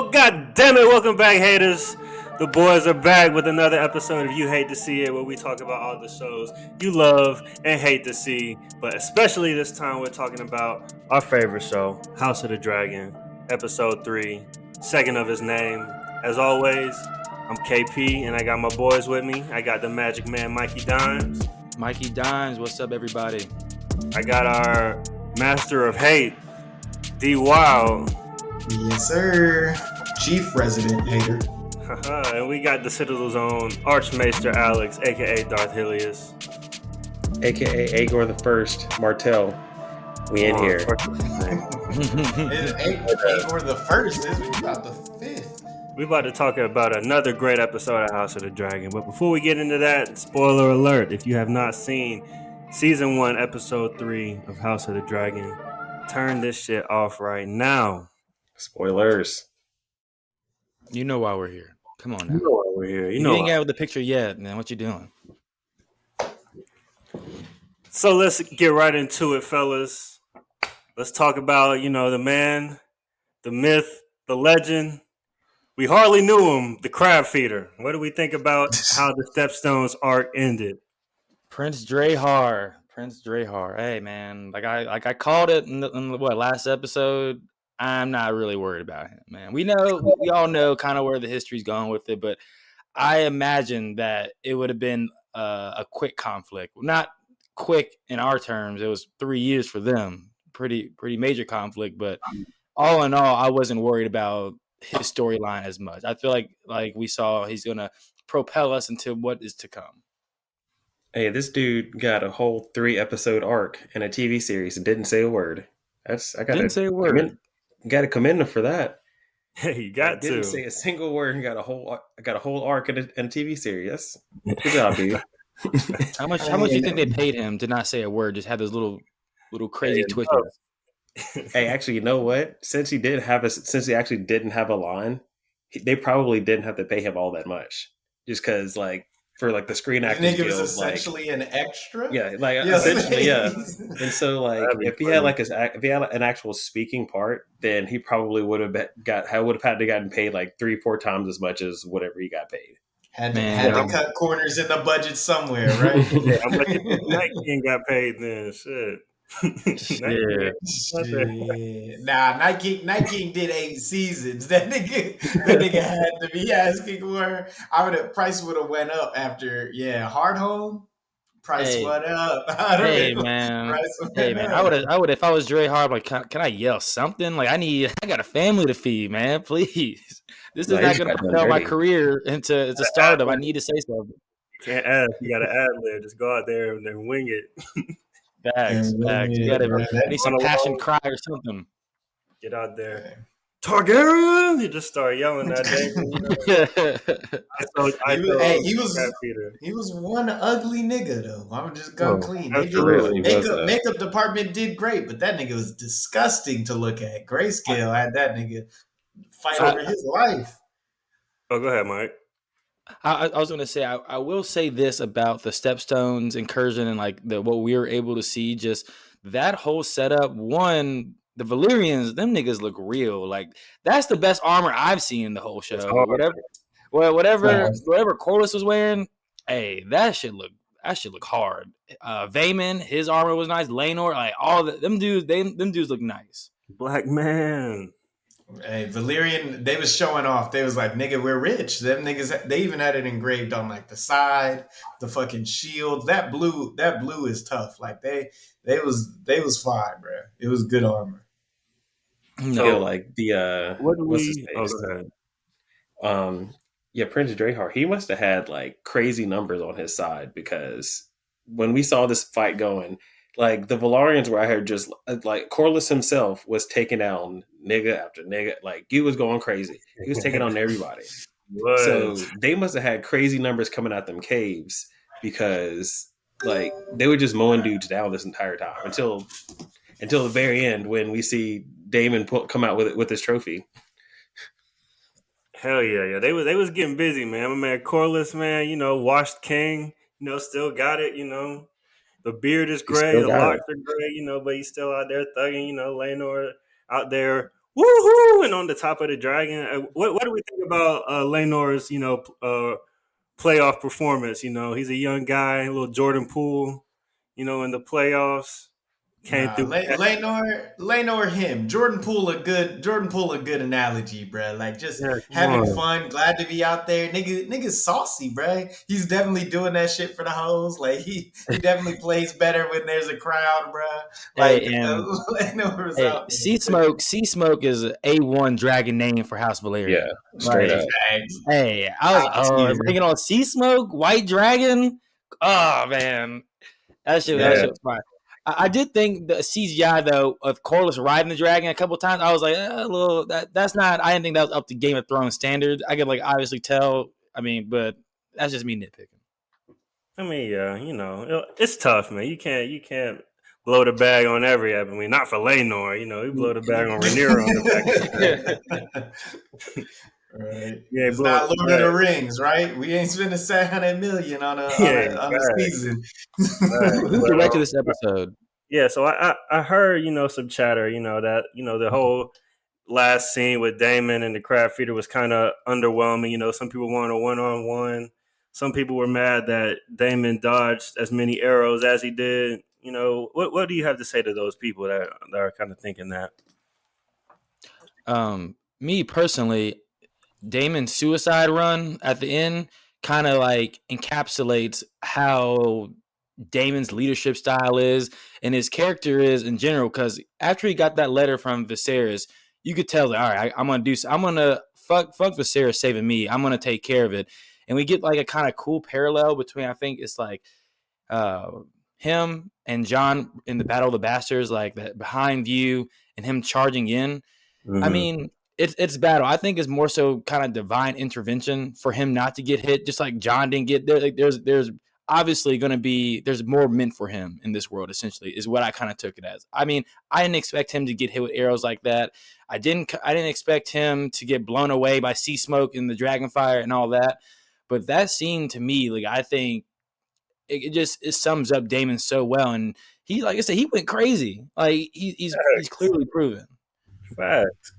Oh, god damn it. Welcome back, haters. The boys are back with another episode of You Hate to See It, where we talk about all the shows you love and hate to see. But especially this time, we're talking about our favorite show, House of the Dragon, episode 3, second of his name. As always, I'm KP, and I got my boys with me. I got the magic man, Mikey Dimes. Mikey Dimes, what's up, everybody? I got our master of hate, D Wild. Yes, sir. Chief resident hater. And we got the Citadel's own Archmaester Alex, aka Darth Hilius, aka Aegor the First Martell. We in here. Aegor the First. This is about the fifth. We about to talk about another great episode of House of the Dragon. But before we get into that, spoiler alert: if you have not seen season 1, episode 3 of House of the Dragon, turn this shit off right now. Spoilers. You know why we're here. Come on now. You know why we're here. You ain't got with the picture yet, man. What you doing? So let's get right into it, fellas. Let's talk about, the man, the myth, the legend. We hardly knew him, the crab feeder. What do we think about how the Stepstones arc ended? Prince Drahar. Hey, man. Like I called it in the last episode. I'm not really worried about him, man. We all know kind of where the history's going with it, but I imagine that it would have been a quick conflict. Not quick in our terms. It was 3 years for them. Pretty major conflict, but all in all, I wasn't worried about his storyline as much. I feel like we saw he's going to propel us into what is to come. Hey, this dude got a whole 3-episode arc in a TV series and didn't say a word. Didn't say a word. Got to commend him for that. Hey, you got to. Didn't say a single word and got a whole arc in a TV series. Good job, dude. How much do you think they paid him to not say a word? Just have those little crazy twitches. Hey, actually, you know what? Since he actually didn't have a line, they probably didn't have to pay him all that much. Just because, for the Screen Actors Guild, was essentially an extra. Yeah, essentially, yeah. And so, if he had an actual speaking part, then he probably would have had to gotten paid 3-4 times as much as whatever he got paid. Had to cut corners in the budget somewhere, right? Yeah, I'm like, Night King got paid then. Shit. Shit. Nah, Night King did 8 seasons. That nigga had to be asking for. Price would have went up after. Yeah, Hard Home. Price went up. Hey man, I would if I was Dre Hard. Like, can I yell something? I got a family to feed, man. Please, this is not going to propel my career into stardom. I need to say something. You can't ask. You got to ad lib. Just go out there and then wing it. Facts. You gotta need some passion cry or something. Get out there. Targaryen! You just start yelling that day. He was one ugly nigga though. I'm just going clean. Makeup department did great, but that nigga was disgusting to look at. Grayscale had that nigga fight over his life. Oh, go ahead, Mike. I was going to say, I will say this about the Stepstones incursion and what we were able to see, just that whole setup. One, the Valyrians, them niggas look real. That's the best armor I've seen in the whole show. Whatever Corlys was wearing, hey, that shit look hard. Vaemon, his armor was nice. Laenor, all them dudes look nice. Black man. Hey, Valyrian, they was showing off. They was like, nigga, we're rich. Them niggas, they even had it engraved on the side, the fucking shield. That blue is tough. They was fine, bro. It was good armor. So, what's his face? Prince Drahar, he must have had crazy numbers on his side, because when we saw this fight going, the Valyrians were out here just Corlys himself was taking down nigga after nigga. He was going crazy. He was taking on everybody. So they must have had crazy numbers coming out them caves, because they were just mowing dudes down this entire time until the very end when we see Daemon come out with his trophy. Hell yeah. They was getting busy, man. My man Corlys, man, washed king, still got it, The beard is gray, the locks are gray, but he's still out there thugging, Laenor out there woohoo, and on the top of the dragon. What do we think about Laenor's, playoff performance? He's a young guy, a little Jordan Poole, in the playoffs. Came Nah, through. Lanor, him. Jordan Poole, a good analogy, bro. Like just Yeah, come having on. fun, glad to be out there. Nigga's saucy, bro. He's definitely doing that shit for the hoes. Like he definitely plays better when there's a crowd, bro. Like Hey, and Lanor was hey, out there. SeaSmoke is a A1 dragon name for House Yeah, Valyrian. straight Like, up. Facts. hey, I was Top tier. bringing on SeaSmoke, White Dragon. Oh man, that shit Yeah. was fine. I did think the CGI though of Corlys riding the dragon a couple times. I was like, a little that's not. I didn't think that was up to Game of Thrones standards. I could like obviously tell. I mean, but that's just me nitpicking. I mean, yeah, it's tough, man. You can't blow the bag on every. I mean, not for Laenor. You blow the bag on Rhaenyra on the back. Right. You ain't It's blow it not on Lord of the Rings, right? We ain't spending 700 million on a Yeah, on a season. Who directed this episode? Yeah, so I heard some chatter, that the whole last scene with Damon and the crab feeder was kind of underwhelming. Some people wanted a 1-on-1. Some people were mad that Damon dodged as many arrows as he did. What do you have to say to those people that are kind of thinking that? Me personally, Damon's suicide run at the end kind of like encapsulates how Damon's leadership style is and his character is in general. Because after he got that letter from Viserys, you could tell that all right, I'm gonna fuck Viserys saving me. I'm gonna take care of it, and we get like a kind of cool parallel between I think it's like uh, him and Jon in the Battle of the Bastards, like that behind view and him charging in. I mean, it's battle. I think it's more so kind of divine intervention for him not to get hit, just like Jon didn't get there. Like there's obviously going to be there's more meant for him in this world. Essentially, is what I kind of took it as. I mean, I didn't expect him to get hit with arrows like that. I didn't expect him to get blown away by SeaSmoke and the Dragonfire and all that. But that scene to me, like I think it sums up Damon so well, and he like I said, he went crazy. Like he's clearly proven. Facts.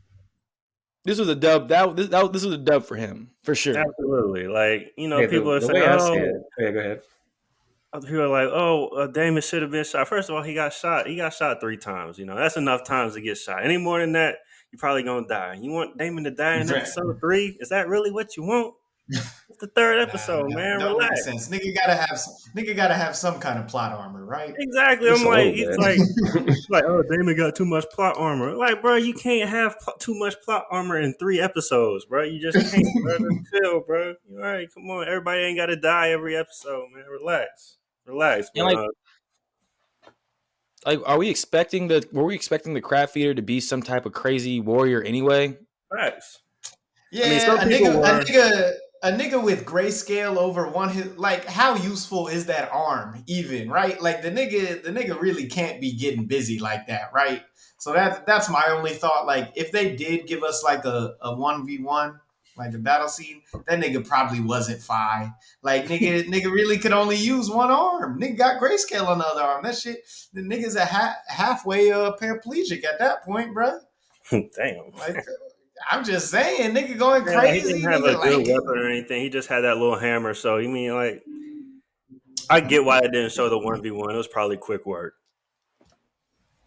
This was a dub. This was a dub for him for sure. Absolutely. Like, Hey, people are the saying, way I see it. Yeah, go ahead. other people are like, Damon should have been shot. First of all, he got shot. He got shot 3 times. That's enough times to get shot. Any more than that, you're probably going to die. You want Damon to die in episode 3? Is that really what you want? It's the 3rd episode, man. Don't make Relax. sense. Nigga gotta have some kind of plot armor, right? Exactly. Just I'm a like, little he's bit. like, oh, Damon got too much plot armor. Like, bro, you can't have too much plot armor in 3 episodes, bro. You just can't, bro. Just chill, bro. All right, come on. Everybody ain't got to die every episode, man. Relax. And like, were we expecting the crab feeder to be some type of crazy warrior anyway? Facts. Yeah, I mean, some people a nigga with grayscale over one hit, like how useful is that arm even, right? Like the nigga really can't be getting busy like that, right? So that's my only thought. Like if they did give us like a 1v1, like the battle scene, that nigga probably wasn't fine. Like nigga really could only use one arm. Nigga got grayscale on the other arm. That shit, the nigga's a halfway paraplegic at that point, bro. damn. Like I'm just saying, nigga going Yeah, like, he crazy. didn't have Nigga a good like weapon or anything. He just had that little hammer. So, you mean, like, I get why it didn't show the 1v1. It was probably quick work.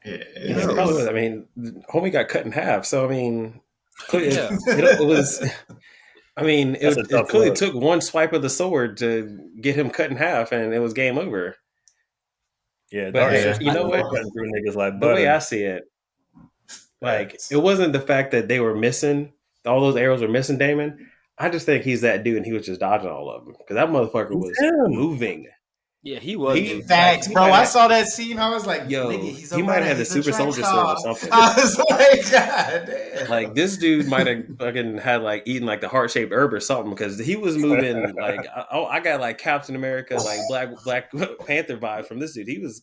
Yeah, it probably was. I mean, homie got cut in half. So, I mean, Yeah. it was. I mean, That's a it tough clearly look. took one swipe of the sword to get him cut in half, and it was game over. Yeah, But Dark hey, Sisters you know were what? cutting through niggas like The way butter. I see it, like it wasn't the fact that they were missing all those arrows were missing Damon. I just think he's that dude, and he was just dodging all of them because that motherfucker was him. moving. Yeah, he was. Facts, he bro. might I have- saw that scene. I was like, Yo, nigga, he's a he might have had the he's a super track soldier sword or star. something. I was like, God damn. Like this dude might have fucking had like eaten like the heart shaped herb or something because he was moving like I got like Captain America like Black Panther vibes from this dude. He was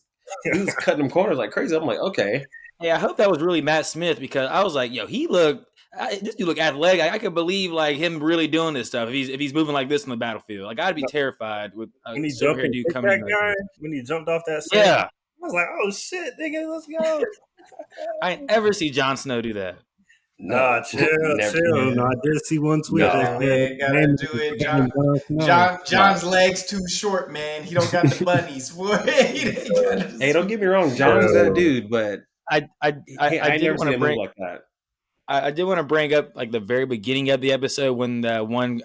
cutting them corners like crazy. I'm like, okay, Hey, I hope that was really Matt Smith because I was like, yo, this dude look athletic. I could believe like him really doing this stuff if he's moving like this on the battlefield. Like I'd be terrified with a When he jumped silver and dude kicked coming. that Like guy, this. when he jumped off that set, Yeah, I was like, oh shit, nigga, let's go. I ain't ever see Jon Snow do that. No, chill. never. No, I did see one tweet Yeah, that No. man, gotta said do it. Damon Jon Snow. John's legs too short, man. He don't got the bunnies. Boy, he ain't got the Hey, don't get me wrong. John's that dude, but I I did never want seen to him move bring like that. I did want to bring up like the very beginning of the episode when the one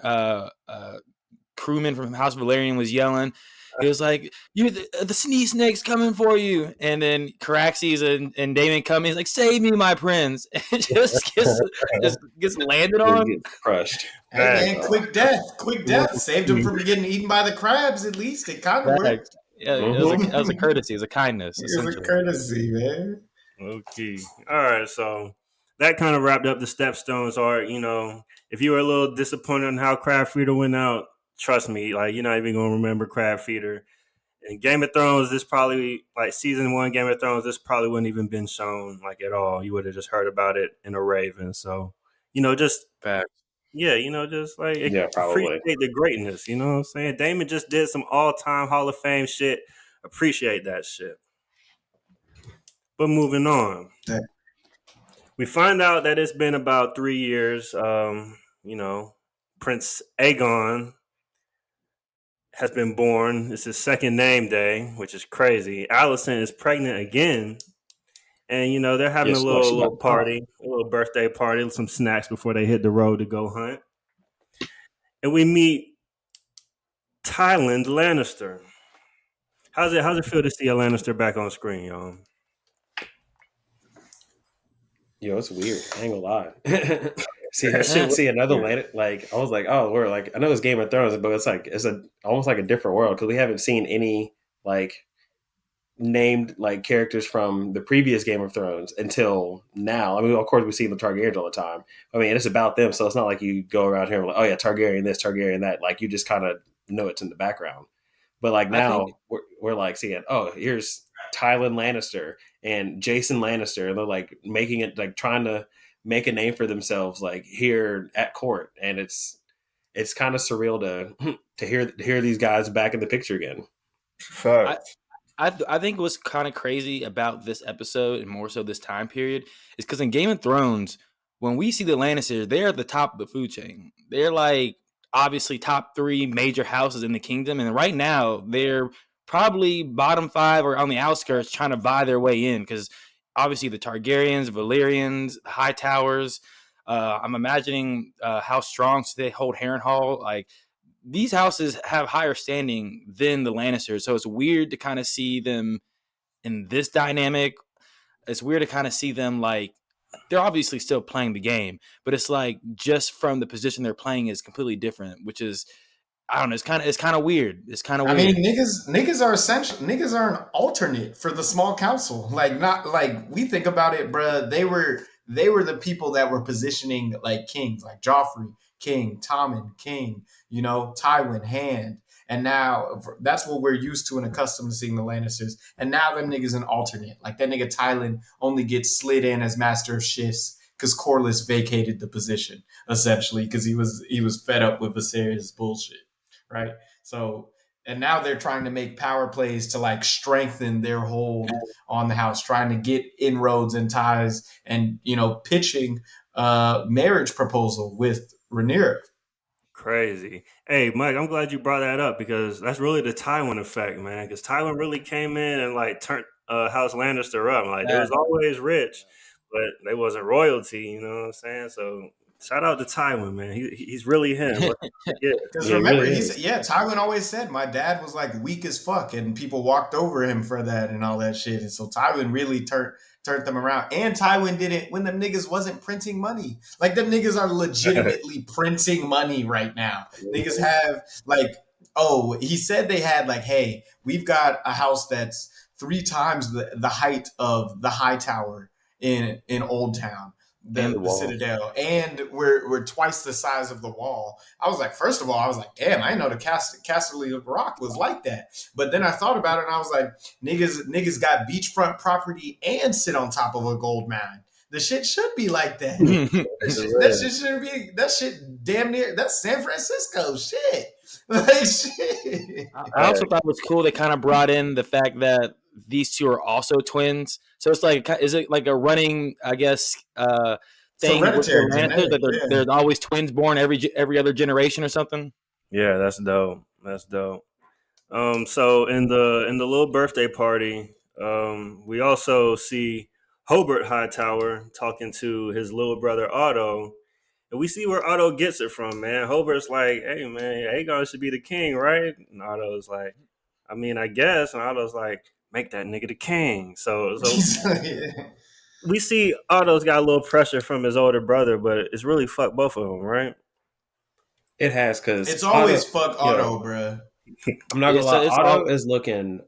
crewman from House Valerian was yelling. He was like, "You, the SeaSmoke's coming for you!" And then Caraxes and Damon come in. He's like, "Save me, my prince!" And just gets landed He on. gets crushed. Hey Facts. man, quick death saved him from getting eaten by the crabs. At least it kind of worked. Yeah, Mhm. it was a courtesy, it was a kindness, It was a essentially. courtesy, man. Okay. All right. So that kind of wrapped up the Stepstones art. If you were a little disappointed on how Crab Feeder went out, trust me, like you're not even gonna remember Crab Feeder. In Game of Thrones, this probably like season 1 Game of Thrones, this probably wouldn't even been shown like at all. You would have just heard about it in a Raven. So, just Fact. yeah, just like Yeah, probably. appreciate the greatness. You know what I'm saying? Damon just did some all-time Hall of Fame shit. Appreciate that shit. But moving on. Yeah. We find out that it's been about 3 years. Prince Aegon has been born. It's his second name day, which is crazy. Allison is pregnant again. And, they're having Guess a what? She little about to party, a little birthday party, some snacks before they hit the road to go hunt. And we meet Tywin Lannister. How's it feel to see a Lannister back on screen, y'all? Yo, it's weird. I ain't gonna lie. see another Land. Like I was like, oh, we're like I know it's Game of Thrones, but it's almost like a different world because we haven't seen any like named like characters from the previous Game of Thrones until now. I mean, of course, we see the Targaryens all the time. I mean, it's about them, so it's not like you go around here and like, oh yeah, Targaryen this, Targaryen that. Like you just kind of know it's in the background. But like now, we're like seeing, oh, here's Tywin Lannister and Jason Lannister, and they're like making it like trying to make a name for themselves like here at court, and it's kind of surreal to hear these guys back in the picture again. I think what's kind of crazy about this episode and more so this time period is because in Game of Thrones, when we see the Lannisters, they're at the top of the food chain. They're like obviously top 3 major houses in the kingdom, and right now they're probably bottom 5 or on the outskirts trying to buy their way in because obviously the Targaryens, Valerians, the High Towers. I'm imagining how strong they hold Harrenhal. Like these houses have higher standing than the Lannisters, so it's weird to kind of see them in this dynamic. It's weird to kind of see them like they're obviously still playing the game, but it's like just from the position they're playing is completely different, which is I don't know. It's kind of weird. It's kind of I weird. mean, niggas are essential. Niggas are an alternate for the small council. Like, not like we think about it, bruh. They were the people that were positioning like kings, like Joffrey, king, Tommen, king. Tywin, hand. And now that's what we're used to and accustomed to seeing the Lannisters. And now them niggas an alternate. Like that nigga Tywin only gets slid in as master of shifts because Corlys vacated the position essentially because he was fed up with Viserys bullshit. Right. So, and now they're trying to make power plays to like strengthen their hold on the house, trying to get inroads and ties and, pitching marriage proposal with Rhaenyra. Crazy. Hey, Mike, I'm glad you brought that up because that's really the Tywin effect, man. Because Tywin really came in and like turned House Lannister up. Like they was always rich, but they wasn't royalty. You know what I'm saying? So shout out to Tywin, man. He's really him. Because remember, Tywin always said my dad was like weak as fuck, and people walked over him for that and all that shit. And so Tywin really turned them around. And Tywin did it when them niggas wasn't printing money. Like them niggas are legitimately printing money right now. Niggas have like, he said they had like, hey, we've got a house that's 3 times the height of the High Tower in Old Town. The Citadel, and we're twice the size of the wall. I was like, first of all, I was like, damn, I didn't know the Castle of Rock was like that. But then I thought about it, and I was like, niggas got beachfront property and sit on top of a gold mine. The shit should be like that. That shit damn near. That's San Francisco shit. Like shit. I also thought it was cool. They kind of brought in the fact that these two are also twins. So it's like, is it like a running, I guess, It's thing with the hereditary, Lannisters genetic. that there's always twins born every other generation or something. Yeah, that's dope. That's dope. So in the little birthday party, we also see Hobart Hightower talking to his little brother Otto, and we see where Otto gets it from. Man, Hobart's like, "Hey, man, Aegon should be the king, right?" And Otto's like, "I mean, I guess." And Otto's like, "Make that nigga the king." So Yeah. we see Otto's got a little pressure from his older brother, but it's really fucked both of them, right? It has because It's Otto. always fuck Yeah, Otto, bruh. I'm not gonna lie. It's Otto all is looking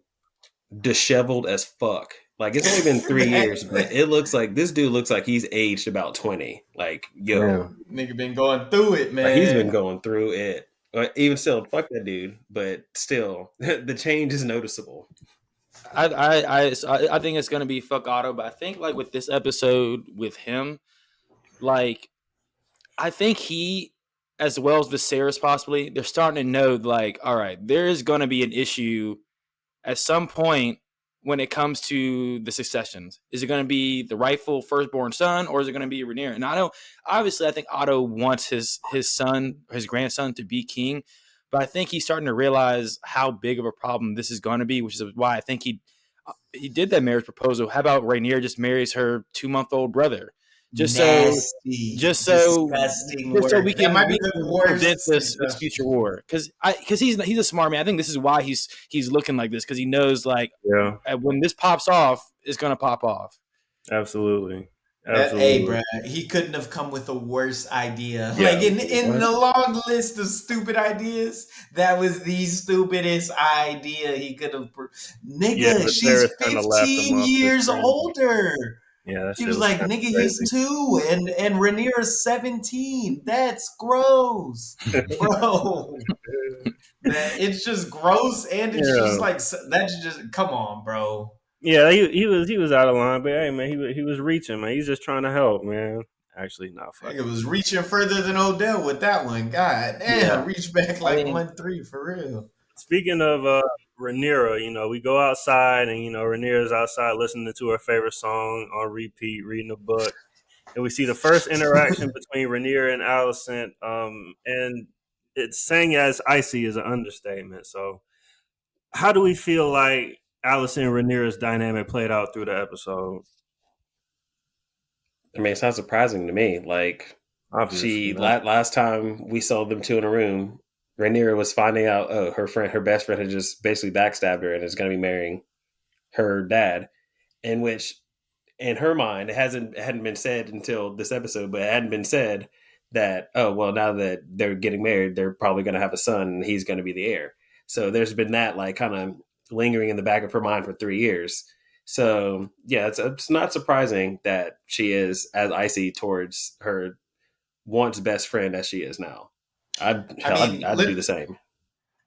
disheveled as fuck. Like it's only been 3 years, but it looks like this dude looks like he's aged about 20. Like Yeah. Nigga been going through it, like he's been man. going through it. Even still, fuck that dude. But still, the change is noticeable. I think it's gonna be fuck Otto, but I think like with this episode with him, like I think he as well as Viserys possibly, they're starting to know like, all right, there is gonna be an issue at some point when it comes to the successions. Is it going to be the rightful firstborn son, or is it going to be Rhaenyra? And I think Otto wants his son, his grandson, to be king, but I think he's starting to realize how big of a problem this is going to be, which is why I think he did that marriage proposal. How about Rhaenyra just marries her 2-month-old brother, just so Nasty, just so disgusting just so work. That might be the we can prevent worst this future suggestion. war, because he's a smart man. I think this is why he's looking like this, because he knows like Yeah, when this pops off, it's gonna pop off. absolutely. That a Absolutely. bruh, he couldn't have come with a worse idea. Yeah. Like in What? the long list of stupid ideas, that was the stupidest idea he could have. Yeah, Nigga, but she's Sarah's kind of laughed him 15 off. That's years crazy. older. Yeah, that He shit was was like, kind nigga, of he's crazy. 2, and Rhaenyra's 17. That's gross, bro. That it's just gross, and it's just Yeah, like that's just come on, bro. yeah, he was out of line, but hey, man, he was reaching, man. He's just trying to help, man. Actually, not fuck Nigga it. was reaching further than Odell with that one. God Yeah, damn, reach back I like mean, 1-3 for real. Speaking of Rhaenyra, we go outside, and Rhaenyra's outside listening to her favorite song on repeat, reading a book, and we see the first interaction between Rhaenyra and Alicent, and it's saying as icy is an understatement. So, how do we feel like Alicent and Rhaenyra's dynamic played out through the episode? I mean, it's not surprising to me. Like Obviously not. last time we saw them two in a room, Rhaenyra was finding out, oh, her best friend had just basically backstabbed her and is going to be marrying her dad. In which, in her mind, it hadn't been said until this episode, but it hadn't been said that, oh, well, now that they're getting married, they're probably going to have a son and he's going to be the heir. So there's been that like kind of lingering in the back of her mind for 3 years. So yeah, it's not surprising that she is as icy towards her once best friend as she is now. I mean, I'd do the same.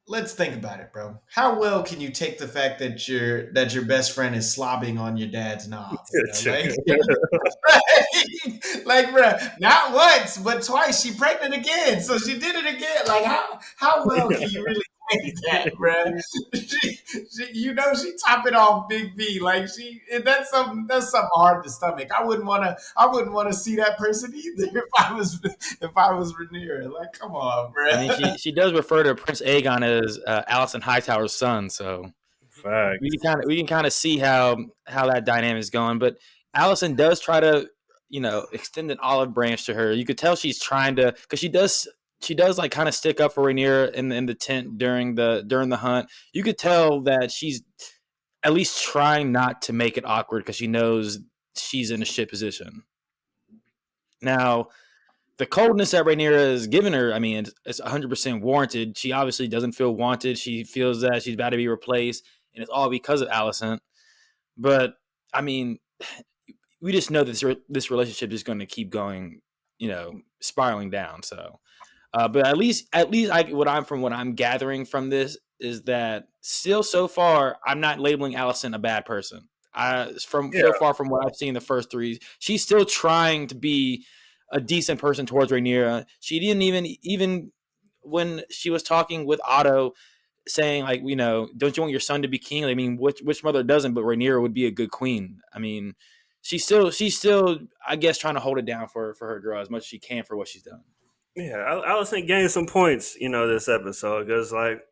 let's think about it, bro. How well can you take the fact that your best friend is slobbing on your dad's knob, bro? Like, bro, not once but twice. She pregnant again, so she did it again. Like, how well can you really take that, bro? She top it off Big B. Like that's something hard to stomach. I wouldn't want to see that person either if I was Rhaenyra. Like, come on, I mean, bro. she does refer to Prince Aegon as Alicent Hightower's son, so Facts. we can kind of see how that dynamic is going. But Alicent does try to extend an olive branch to her. You could tell she's trying to, because she does like kind of stick up for Rhaenyra in the tent during the hunt. You could tell that she's at least trying not to make it awkward, because she knows she's in a shit position. Now, the coldness that Rhaenyra is giving her, I mean, it's 100% warranted. She obviously doesn't feel wanted. She feels that she's about to be replaced, and it's all because of Alicent. But I mean, we just know that this relationship is going to keep going, spiraling down. So, but at least what I'm gathering from this is that still so far, I'm not labeling Alicent a bad person. From Yeah, so far from what I've seen the first three, she's still trying to be a decent person towards Rhaenyra. She didn't even when she was talking with Otto, saying like, don't you want your son to be king? I mean, which mother doesn't? But Rhaenyra would be a good queen. I mean, she's still, I guess, trying to hold it down for her girl as much as she can for what she's done. Yeah, Allison gained some points, this episode because, like,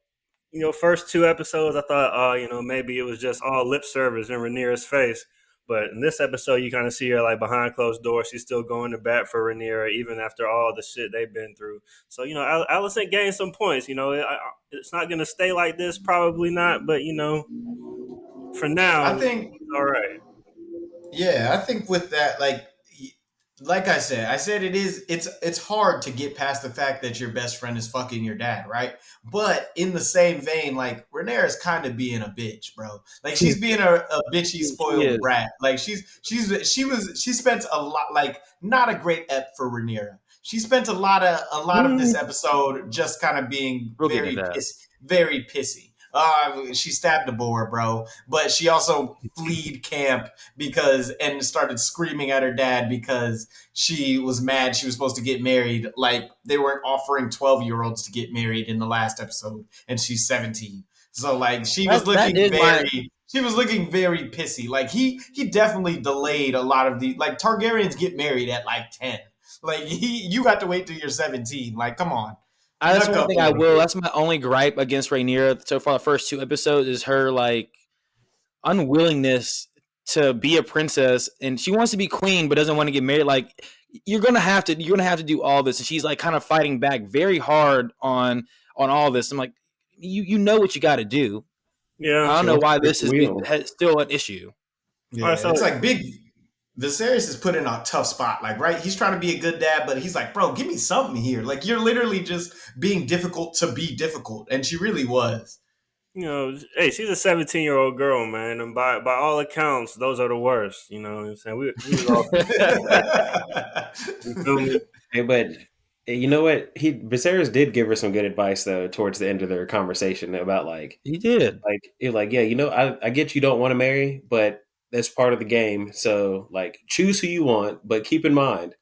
first two episodes, I thought, maybe it was just all lip service in Rhaenyra's face. But in this episode, you kind of see her like behind closed doors. She's still going to bat for Rhaenyra, even after all the shit they've been through. So, Allison gained some points. It's not going to stay like this, probably not. But, for now, I think it's all right. Yeah, I think with that, like I said it's hard to get past the fact that your best friend is fucking your dad, right? But in the same vein, like Rhaenyra's kind of being a bitch, bro. Like she's being a bitchy, spoiled brat. Like she spent a lot, like not a great ep for Rhaenyra. She spent a lot of this episode just kind of being very pissy. She stabbed a boar, bro, but she also fled camp and started screaming at her dad because she was mad she was supposed to get married. Like they weren't offering 12-year-olds to get married in the last episode, and she's 17. So like she was looking very pissy. Like he definitely delayed a lot of the, like, Targaryens get married at like 10. Like you got to wait till you're 17. Like, come on. That's one thing I will. That's my only gripe against Rhaenyra so far. The first two episodes is her like unwillingness to be a princess, and she wants to be queen but doesn't want to get married. Like you're gonna have to do all this, and she's like kind of fighting back very hard on all this. I'm like, you know what you got to do. Yeah, I don't know why this is still an issue. Yeah, so it's like big. Viserys is put in a tough spot, like, right? He's trying to be a good dad, but he's like, bro, give me something here. Like, you're literally just being difficult to be difficult, and she really was. Hey, she's a 17-year-old girl, man, and by all accounts, those are the worst. You know what I'm saying? We was all. You feel me? Hey, but you know what? Viserys did give her some good advice though towards the end of their conversation about he did yeah, I get you don't want to marry, but that's part of the game. So like choose who you want, but keep in mind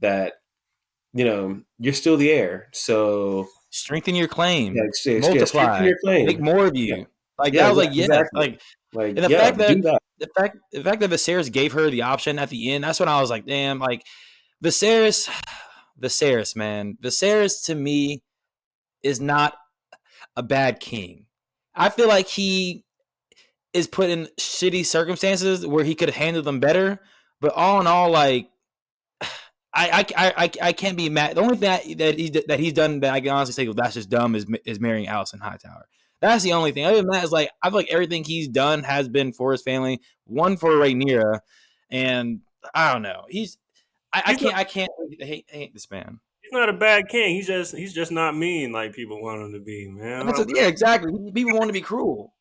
that you're still the heir. So strengthen your claim, multiply, strengthen your claim, make more of you. Yeah. Like that was like exactly. And the fact that Viserys gave her the option at the end, that's when I was like, damn, like Viserys, man. Viserys to me is not a bad king. I feel like he is put in shitty circumstances where he could have handled them better. But all in all, like I can't be mad. The only thing that he's done that I can honestly say, well, that's just dumb is marrying Alicent Hightower. That's the only thing. Other than that, is like I feel like everything he's done has been for his family. One for Rhaenyra, and I don't know. I can't hate this man. He's not a bad king. He's just not mean like people want him to be, man. Yeah, exactly. People want to be cruel.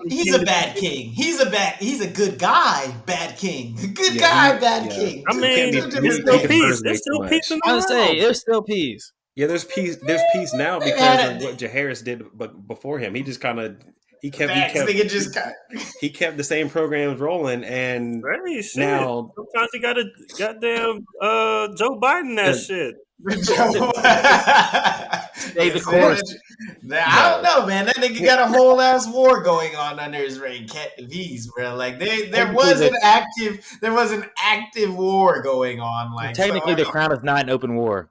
He's a bad king. He's a good guy. Bad king. Good guy. Bad king. I mean, there's still peace. There's still peace in the world. There's still peace. Yeah, there's peace. There's peace now because of what Jaehaerys did, but before him, he just kind of he kept the same programs rolling, and now sometimes you gotta goddamn Joe Biden that shit. Stay the course. I don't know, man. That nigga got a whole ass war going on under his reign. Can't peace, bro. Like there was an active war going on. Like technically, the crown is not an open war.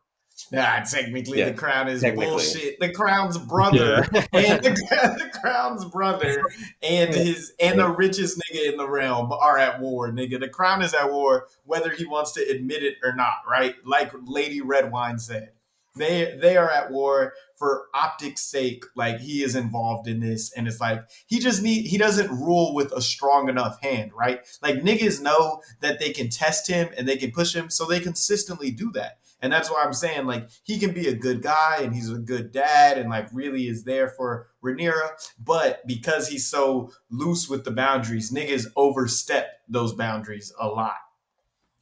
Nah, technically the crown is bullshit. The crown's brother and the crown's brother and the richest nigga in the realm are at war, nigga. The crown is at war whether he wants to admit it or not, right? Like Lady Redwine said. They are at war for optics sake. Like he is involved in this, and it's like he doesn't rule with a strong enough hand, right? Like niggas know that they can test him and they can push him, so they consistently do that. And that's why I'm saying, like, he can be a good guy and he's a good dad and, like, really is there for Rhaenyra. But because he's so loose with the boundaries, niggas overstep those boundaries a lot.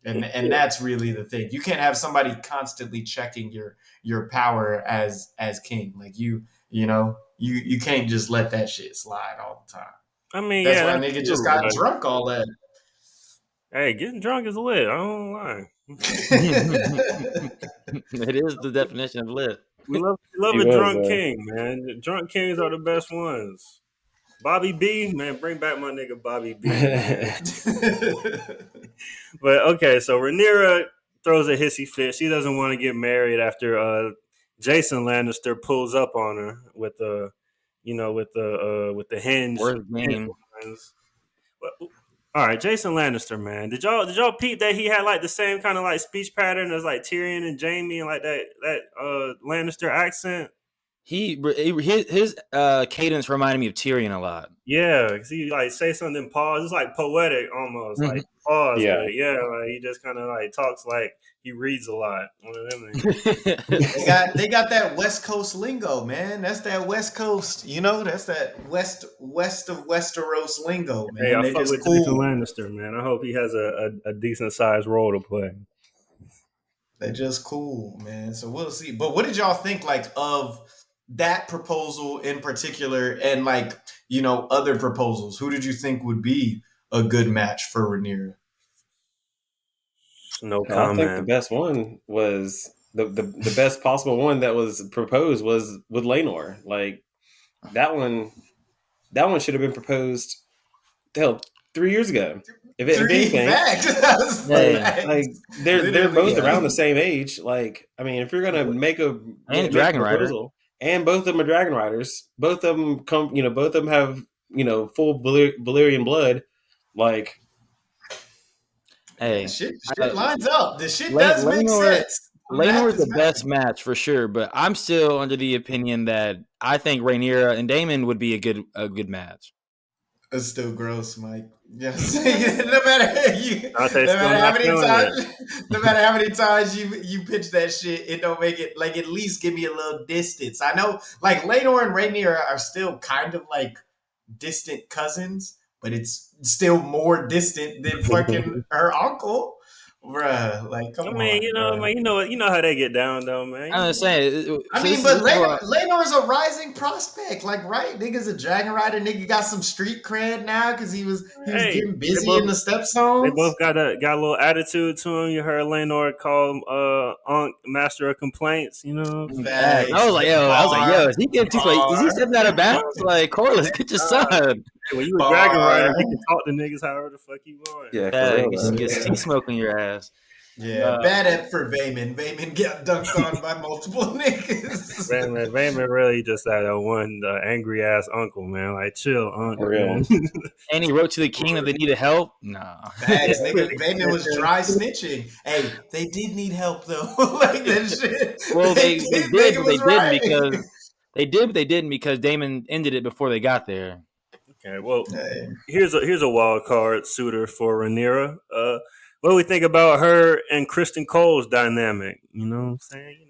And that's really the thing. You can't have somebody constantly checking your power as king. Like, you can't just let that shit slide all the time. I mean, that's why nigga just got drunk all that. Hey, getting drunk is lit. I don't lie. It is the definition of lit. We love a drunk king, man. Drunk kings are the best ones. Bobby B, man, bring back my nigga Bobby B. But okay, so Rhaenyra throws a hissy fit. She doesn't want to get married after Jason Lannister pulls up on her with with the hinge Worst game. lines. But, all right, Jason Lannister, man. Did y'all peep that he had like the same kind of like speech pattern as like Tyrion and Jaime and like that Lannister accent? His cadence reminded me of Tyrion a lot. Yeah, because he like say something, pause. It's like poetic almost, like pause. Yeah. But yeah, like he just kind of like talks like he reads a lot. One of them. They got that West Coast lingo, man. That's that West Coast, that's that west of Westeros lingo, man. Hey, I They fuck just with Jason cool. Lannister, man. I hope he has a decent sized role to play. They just cool, man. So we'll see. But what did y'all think like of that proposal in particular and like, other proposals? Who did you think would be a good match for Rhaenyra? No I think the comment. best one was the best possible one that was proposed was with Laenor. Like that one should have been proposed 3 years ago. If anything, like they're both around the same age. Like, I mean, if you're gonna make a Dragon Rider, and both of them are dragon riders, both of them both of them have full Valyrian blood. Like, hey, shit lines up. The shit does make sense. Laenor is the best match for sure, but I'm still under the opinion that I think Rhaenyra and Daemon would be a good match. It's still gross, Mike. Yes. no matter how many times you pitch that shit, it don't make it like at least give me a little distance. I know like Laenor and Rhaenyra are still kind of like distant cousins, but it's still more distant than fucking her uncle. Bruh, like come on. Man, you know how they get down though, man. I'm just saying. I mean, but Laenor's a rising prospect, like right? Nigga's a dragon rider. Nigga got some street cred now because he was getting busy in the Stepstones. They both got a little attitude to him. You heard Laenor call him Unc Master of Complaints. I was like, yo, is he getting too close? Is he stepping out of bounds? Like, Corliss, get your son. When you a dragon rider, you can talk to niggas however the fuck you want. Yeah, you get SeaSmoke in your ass. Yeah, bad at for Vaemon. Vaemon got dunked on by multiple niggas. Vaemon really just that one angry ass uncle, man. Like, chill, uncle. And he wrote to the king that they needed help. Nah, facts, nigga. Vaemon was dry snitching. Hey, they did need help though. Like that shit. Well, they didn't because Daemon ended it before they got there. Okay, well, here's a wild card suitor for Rhaenyra. What do we think about her and Kristen Cole's dynamic? You know what I'm saying?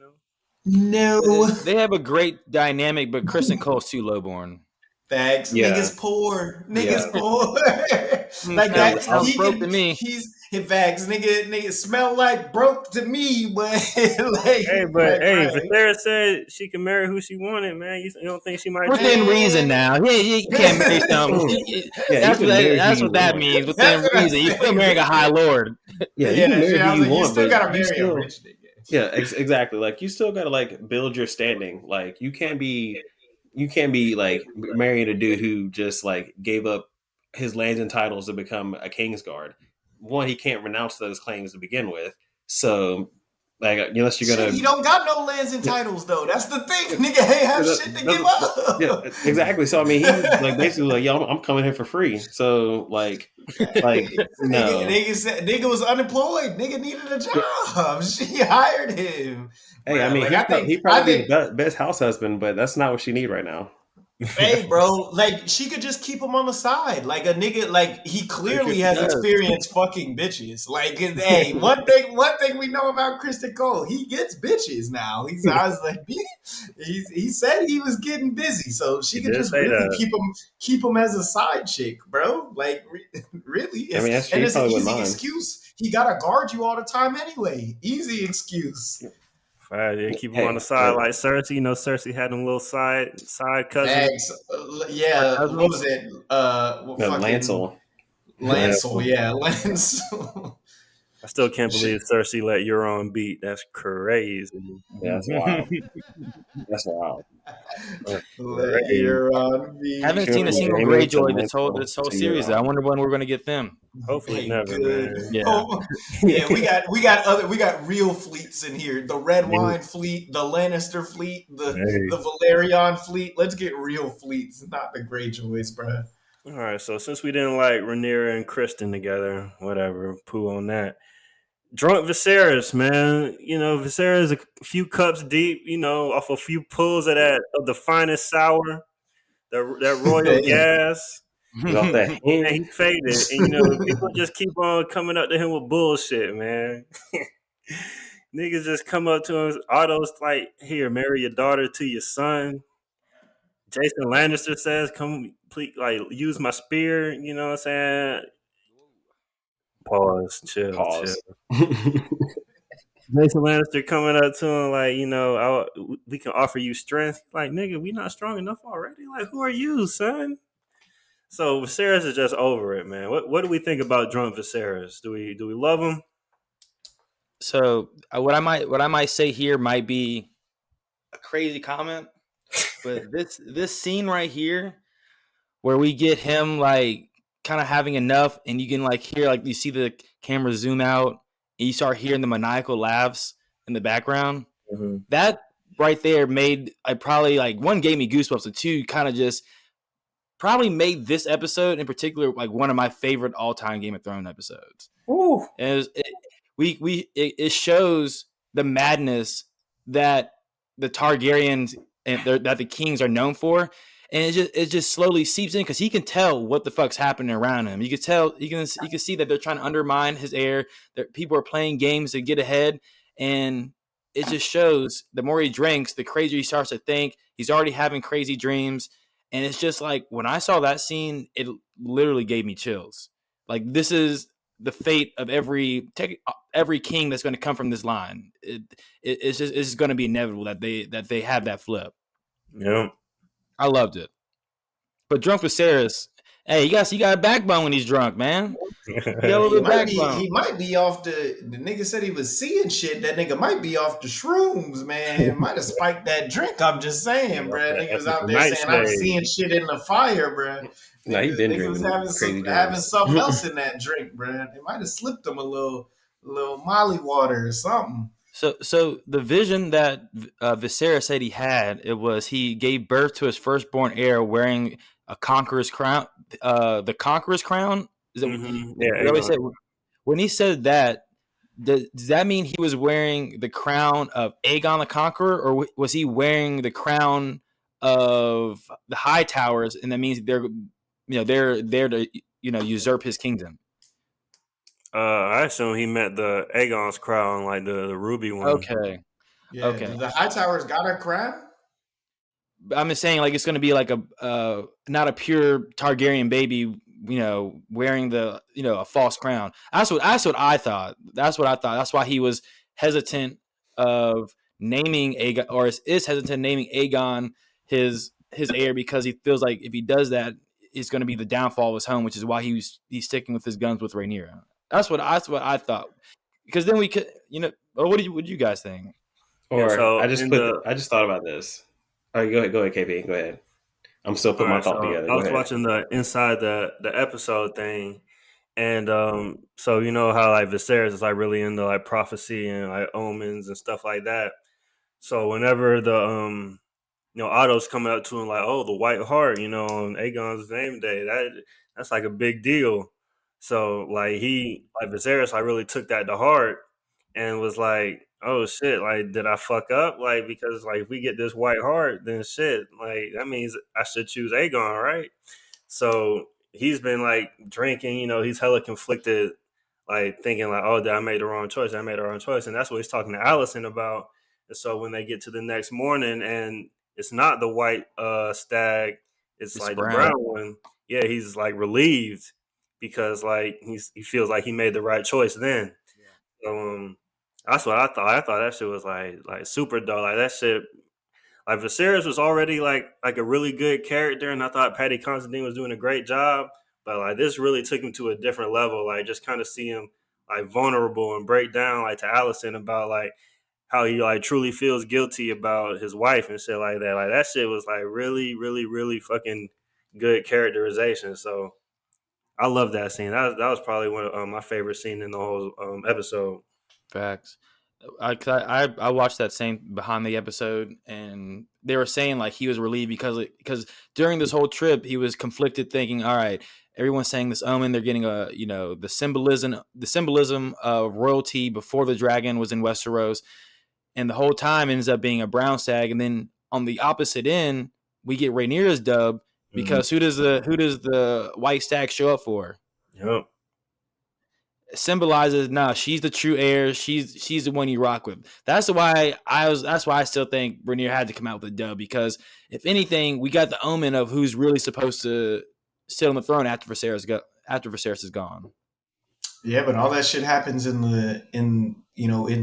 No. They have a great dynamic, but Kristen Cole's too lowborn. Facts. Yeah. Niggas poor. Like that sounds broke to me. He's in facts. Nigga smell like broke to me, but like Viserys said she can marry who she wanted, man. You don't think she might within reason now? Yeah, you can't marry something. That's what that means. Within reason. You're still marrying a high lord. Yeah, you can marry who you want, you still gotta marry a rich nigga. Yeah, exactly. Like you still gotta like build your standing. Like you can't be like marrying a dude who just like gave up his lands and titles to become a Kingsguard. One, he can't renounce those claims to begin with. So, like, unless you're gonna, he don't got no lands and titles though. That's the thing, nigga. Ain't have shit to give up. Yeah, exactly. So I mean, he like basically like, yo, I'm coming here for free. So like no, nigga was unemployed. Nigga needed a job. She hired him. Hey, I mean, he probably be the best house husband, but that's not what she need right now. Hey, bro, like she could just keep him on the side, like a nigga. Like he clearly has experience fucking bitches. Like, hey, one thing we know about Kristen Cole, he gets bitches now. I was like, he said he was getting busy, so she could just really keep him as a side chick, bro. Like, really, I mean, it's an easy excuse. He gotta guard you all the time anyway. Easy excuse. Right, keep him on the side like Cersei. You know, Cersei had them little side cousins. Yeah, what was it? Lancel. Lancel, yeah, Lancel. I still can't believe Cersei let Euron beat. That's crazy. Yeah, that's wild. That's wild. That's Let crazy. your on be. Haven't She went seen a from single Daemon to Greyjoy Minto this whole to series. Though. I Euron. wonder when we're going to get them. Hopefully Hey, never, good. man. Yeah. Oh, yeah, we got real fleets in here. The Red Wine fleet, the Lannister fleet, Hey. the Valerian fleet. Let's get real fleets, not the Greyjoys, bro. All right, so since we didn't like Rhaenyra and Kristen together, whatever, poo on that. Drunk Viserys, man. You know, Viserys a few cups deep, you know, off a few pulls of the finest sour, that royal gas. Get off that And hen. he faded. And you know, people just keep on coming up to him with bullshit, man. Niggas just come up to him. Otto's like, here, marry your daughter to your son. Jason Lannister says, come please, like, use my spear, you know what I'm saying? Pause, chill. Pause. Jason Lannister coming up to him like, you know, we can offer you strength. Like, nigga, we not strong enough already? Like, who are you, son? So Viserys is just over it, man. What do we think about drunk Viserys? Do we love him? So what I might say here might be a crazy comment, but this scene right here where we get him like kind of having enough, and you can like hear like you see the camera zoom out, and you start hearing the maniacal laughs in the background. Mm-hmm. That right there made I probably like one gave me goosebumps, and two kind of just probably made this episode in particular like one of my favorite all time Game of Thrones episodes. Ooh. And it shows the madness that the Targaryens and that the kings are known for, and it just slowly seeps in because he can tell what the fuck's happening around him. You can tell you can see that they're trying to undermine his heir. That people are playing games to get ahead, and it just shows the more he drinks, the crazier he starts to think. He's already having crazy dreams, and it's just like when I saw that scene, it literally gave me chills. Like this is the fate of every king that's going to come from this line. It's going to be inevitable that they have that flip. Yeah. I loved it. But drunk Viserys, hey, you got a backbone when he's drunk, man. You got a little bit of backbone. He might be off the nigga said he was seeing shit. That nigga might be off the shrooms, man. Might have spiked that drink. I'm just saying, bro. Nigga was out there saying I'm seeing shit in the fire, bro. Nah, he been Nigga was having something else in that drink, bro. They might have slipped him a little molly water or something. So the vision that Viserys said he had, it was he gave birth to his firstborn heir wearing a conqueror's crown. The conqueror's crown. Is it? Mm-hmm. Yeah. Said, when he said that, does that mean he was wearing the crown of Aegon the Conqueror, or was he wearing the crown of the High Towers? And that means they're there to usurp his kingdom. I assume he meant the Aegon's crown, like the ruby one. Okay. Yeah, okay. The High Towers got a crown? I'm just saying, like, it's going to be like a not a pure Targaryen baby, wearing the a false crown. That's what I thought. That's what I thought. That's why he was hesitant of naming Aegon, or is hesitant naming Aegon his heir, because he feels like if he does that, it's going to be the downfall of his home, which is why he's sticking with his guns with Rhaenyra. That's what I thought. Because then we could, what do you guys think? Or so I just thought about this. All right, go ahead, KP. Go ahead. I'm still putting my thought together. I was watching the inside the episode thing, and so you know how like Viserys is like really into like prophecy and like omens and stuff like that. So whenever the Otto's coming up to him like, oh, the White Hart, on Aegon's name day, that's like a big deal. So like Viserys, I really took that to heart and was like, oh shit, like did I fuck up? Like because like if we get this White Hart, then shit, like that means I should choose Aegon, right? So he's been like drinking, he's hella conflicted, like thinking like, oh, I made the wrong choice, and that's what he's talking to Allison about. And so when they get to the next morning and it's not the white stag, it's like brown. The brown one. Yeah, he's like relieved because like he feels like he made the right choice then. Yeah. So that's what I thought. I thought that shit was like super dope. Like that shit. Like Viserys was already like a really good character, and I thought Paddy Considine was doing a great job. But like this really took him to a different level. Like just kind of see him like vulnerable and break down like to Allison about like how he like truly feels guilty about his wife and shit like that. Like that shit was like really, really, really fucking good characterization. So I love that scene. That was probably one of my favorite scene in the whole episode. Facts. I watched that same behind the episode, and they were saying like he was relieved because during this whole trip he was conflicted, thinking, all right, everyone's saying this omen, they're getting a the symbolism of royalty before the dragon was in Westeros, and the whole time ends up being a brown stag, and then on the opposite end we get Rhaenyra's dub because who does the white stag show up for? Yep. Symbolizes she's the true heir. She's the one you rock with. That's why I still think Rhaenyra had to come out with a dub, because if anything, we got the omen of who's really supposed to sit on the throne after Viserys is gone. Yeah, but all that shit happens in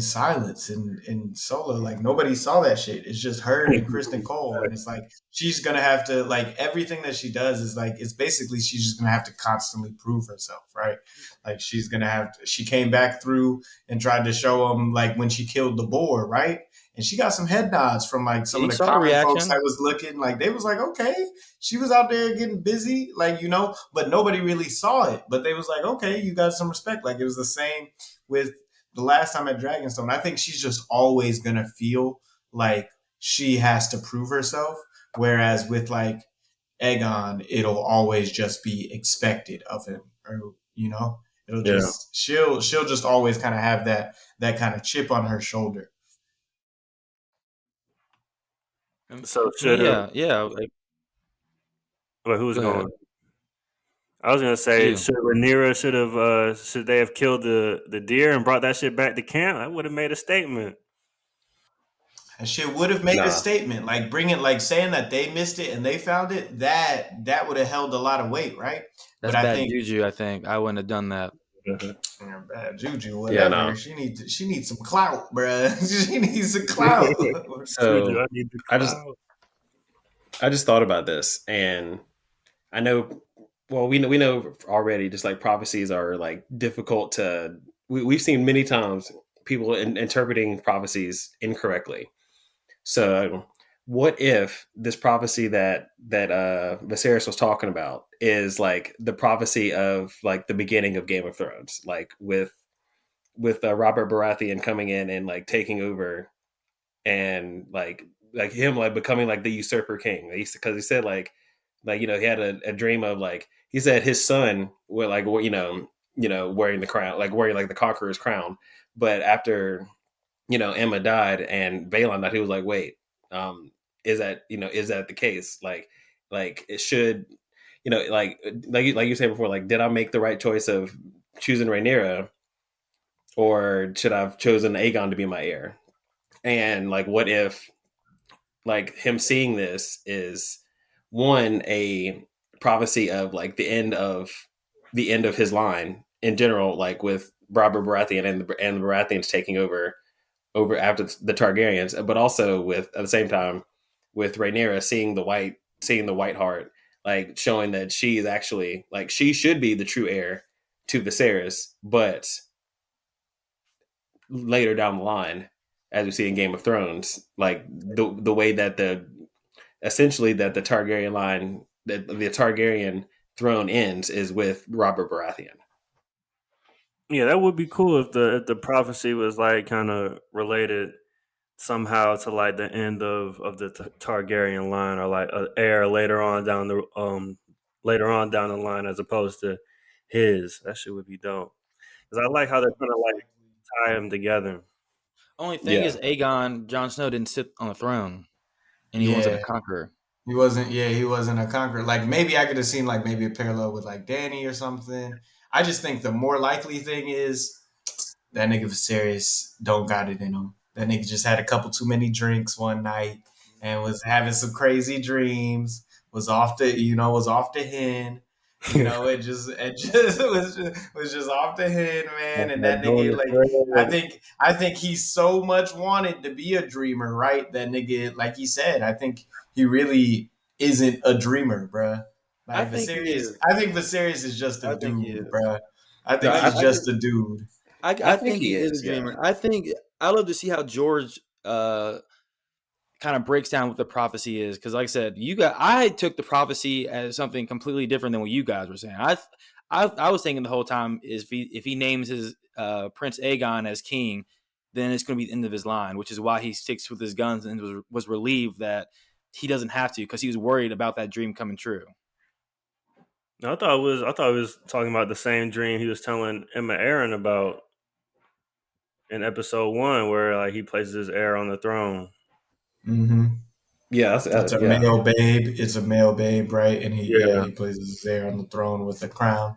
silence in solo. Like nobody saw that shit. It's just her and Kristen Cole, and it's like she's gonna have to like everything that she does is like it's basically she's just gonna have to constantly prove herself, right? Like she's gonna have to. She came back through and tried to show them like when she killed the boar, right? And she got some head nods from like some You of the saw the comment folks reaction. that was looking like they was like, okay, she was out there getting busy, like, but nobody really saw it. But they was like, okay, you got some respect. Like it was the same with the last time at Dragonstone. I think she's just always gonna feel like she has to prove herself. Whereas with like Aegon, it'll always just be expected of him. Or, it'll Yeah. just she'll just always kind of have that kind of chip on her shoulder. So should Yeah. Like, wait, who's go ahead. going? I was gonna say, You. should they have killed the deer and brought that shit back to camp? That would have made a statement. That shit would have made a Nah. statement, like bringing, like saying that they missed it and they found it. That would have held a lot of weight, right? That's But I bad think juju. I think I wouldn't have done that. bad juju, Yeah, whatever. no. She needs some clout, bruh. She needs some clout. Juju, So I need the I just cloud. I just thought about this, and I know. Well, we know already. Just like prophecies are like difficult to. We've seen many times people interpreting prophecies incorrectly. So, what if this prophecy that Viserys was talking about is like the prophecy of like the beginning of Game of Thrones, like with Robert Baratheon coming in and like taking over and like him like becoming like the usurper king. Because he said like he had a dream of like he said his son would like wearing the crown, like wearing like the conqueror's crown, but after Emma died and Balon died, he was like, wait, is that the case? Like it should, like you said before, like did I make the right choice of choosing Rhaenyra, or should I have chosen Aegon to be my heir? And like, what if like him seeing this is one a prophecy of like the end of his line in general, like with Robert Baratheon and the Baratheons taking over after the Targaryens, but also with at the same time with Rhaenyra seeing the White Heart, like showing that she is actually like she should be the true heir to Viserys, but later down the line, as we see in Game of Thrones, like the way that essentially that the Targaryen line, that the Targaryen throne ends is with Robert Baratheon. Yeah, that would be cool if the prophecy was like kind of related somehow to like the end of the Targaryen line, or like an heir later on down the line, as opposed to his. That shit would be dope. Because I like how they're trying to like tie them together. Only thing Yeah. is, Jon Snow didn't sit on the throne, and he wasn't a Yeah, conqueror. he wasn't. Yeah, he wasn't a conqueror. Like maybe I could have seen like maybe a parallel with like Danny or something. I just think the more likely thing is that nigga Viserys don't got it in him. That nigga just had a couple too many drinks one night and was having some crazy dreams. Was off the hen. It just was just off the hen, man. And Like that doing nigga, the like, thread. I think he so much wanted to be a dreamer, right? That nigga, like he said, I think he really isn't a dreamer, bruh. I Like think he Viserys, is. I think Viserys is just a I think he dude, is. bruh. I No, think I, he's I just could. a dude. I think think he he is is, a yeah. dreamer. I love to see how George kind of breaks down what the prophecy is, because like I said, I took the prophecy as something completely different than what you guys were saying. I was thinking the whole time is if he names his Prince Aegon as king, then it's going to be the end of his line, which is why he sticks with his guns and was relieved that he doesn't have to, because he was worried about that dream coming true. No, I thought he was talking about the same dream he was telling Emma Aaron about in episode 1, where like he places his heir on the throne. Mm-hmm. Yeah, It's a yeah. male babe. It's a male babe, right? And Yeah, he places his heir on the throne with the crown.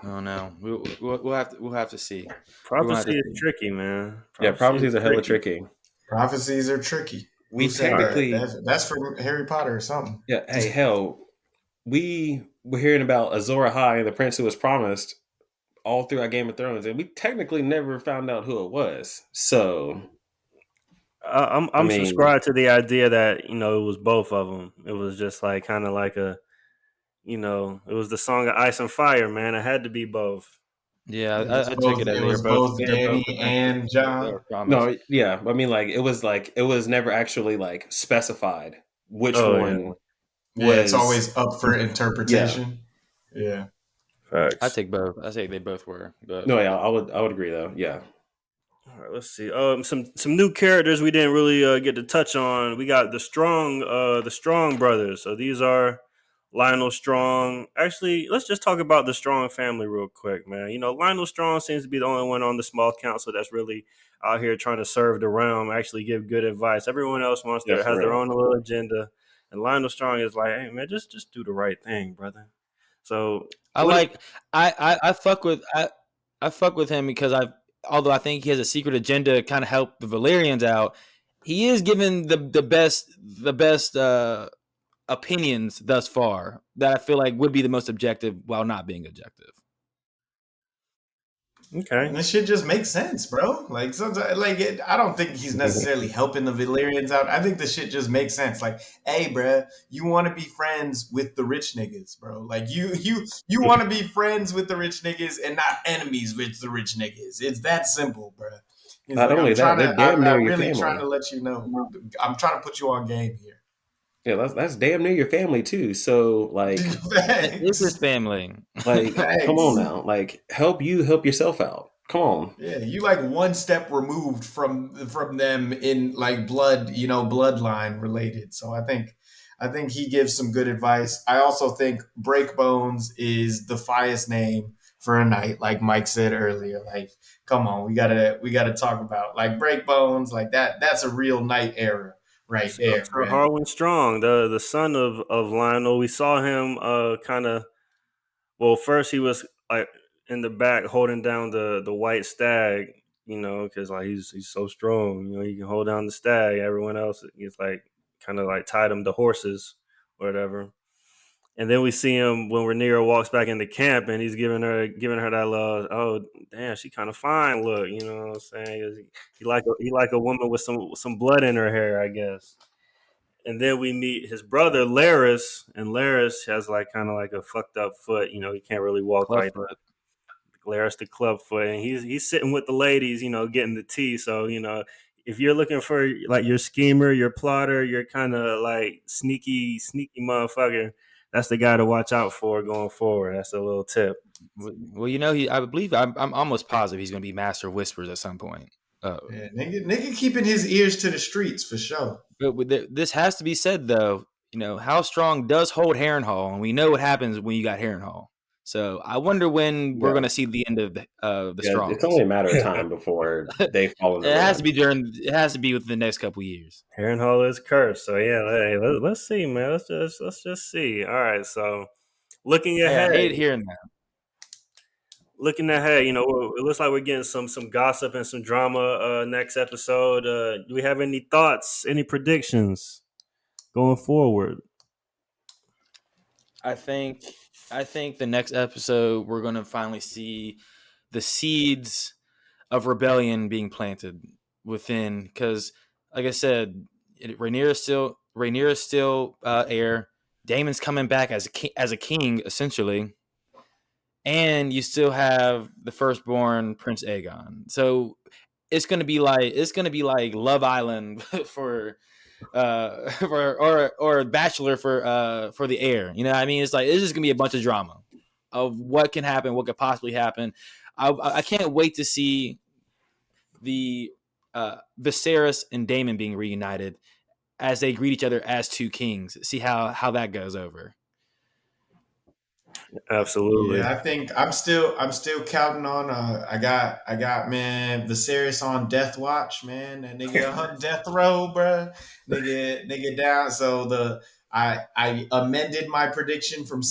Oh no, we'll have to see. We're gonna have prophecy to is see. tricky, man. Yeah, Prophecy is prophecies are hella tricky. Prophecies are tricky. We Who said that? technically, That's from Harry Potter or something. yeah, hey, hell, we were hearing about Azor Ahai and the prince who was promised all throughout Game of Thrones, and we technically never found out who it was. So, I I'm mean, subscribed to the idea that it was both of them. It was just like kind of like it was the song of Ice and Fire, man. It had to be both. Yeah, It was I took both. it as It was both they were both Danny eventually and they John. were promised. no, yeah, I mean, like it was never actually like specified which Oh yeah, one Yeah, it's was. always up for Yeah, interpretation. Yeah. I facts. take both. I say they both were, but no, yeah, I would agree though. Yeah, All right, let's see. Some new characters we didn't really get to touch on. We got the Strong brothers. So these are Lionel Strong. Actually, let's just talk about the Strong family real quick, man. Lionel Strong seems to be the only one on the small council that's really out here trying to serve the realm, actually give good advice. Everyone else yeah, for has their real. own little agenda, and Lionel Strong is like, hey man, just do the right thing, brother. So I what? like I fuck with I fuck with him because although I think he has a secret agenda to kind of help the Valyrians out, he is given the best opinions thus far that I feel like would be the most objective while not being objective. And Okay. this shit just makes sense, bro. Like sometimes, I don't think he's necessarily helping the Valyrians out. I think the shit just makes sense. Like, hey, bro, you want to be friends with the rich niggas, bro. Like, you want to be friends with the rich niggas and not enemies with the rich niggas. It's that simple, bro. He's Not like, only that, they're damn near I'm your really trying family. to let you know. I'm trying to put you on game here. Yeah, that's damn near your family too. So It is his Thanks. family. come on Thanks. now, like help yourself out. Come on. Yeah, you like one step removed from them in like bloodline related. So I think he gives some good advice. I also think Breakbones is the finest name for a night, like Mike said earlier. Like, come on, we gotta talk about like Breakbones, like that. That's a real night era right there, So bruh. Harwin Strong, the son of Lionel, we saw him kind of. Well, first he was like in the back holding down the white stag, because like he's so strong, he can hold down the stag. Everyone else is like kind of like tied him to horses, or whatever. And then we see him when Rhaenyra walks back into camp, and he's giving her that love. Oh, damn, she kind of fine. Look, you know what I'm saying? He like a woman with some blood in her hair, I guess. And then we meet his brother Laris, and Laris has like kind of like a fucked up foot. He can't really walk like Clubfoot. Laris the club foot, and he's sitting with the ladies, getting the tea. So if you're looking for like your schemer, your plotter, your kind of like sneaky motherfucker, that's the guy to watch out for going forward. That's a little tip. Well, I believe I'm almost positive he's going to be Master of Whispers at some point. Uh, Yeah, nigga keeping his ears to the streets for sure. but this has to be said though. How strong does hold Harrenhal, and we know what happens when you got Harrenhal. So I wonder when we're Yeah, going to see the end of the yeah. It's only Strongs. a matter of time before they fall in the It has to ruin. be It has to be within the next couple years. Harrenhal is cursed. So yeah, hey, let's see, man. Let's just see. All right, so looking Hey, I ahead. hate hearing that. Looking ahead, it looks like we're getting some gossip and some drama next episode. Do we have any thoughts, any predictions going forward? I think I think the next episode we're going to finally see the seeds of rebellion being planted within, because like I said, Rhaenyra's still heir. Daemon's coming back as a king essentially, and you still have the firstborn Prince Aegon. So it's gonna be like Love Island or Bachelor for the heir. You know what I mean? It's just gonna be a bunch of drama of what can happen, what could possibly happen. I can't wait to see the Viserys and Daemon being reunited as they greet each other as two kings. See how that goes over. Absolutely. Yeah, I think I'm still counting on I got man Viserys on death watch, man. That nigga on death row, bruh. Nigga down. So I amended my prediction from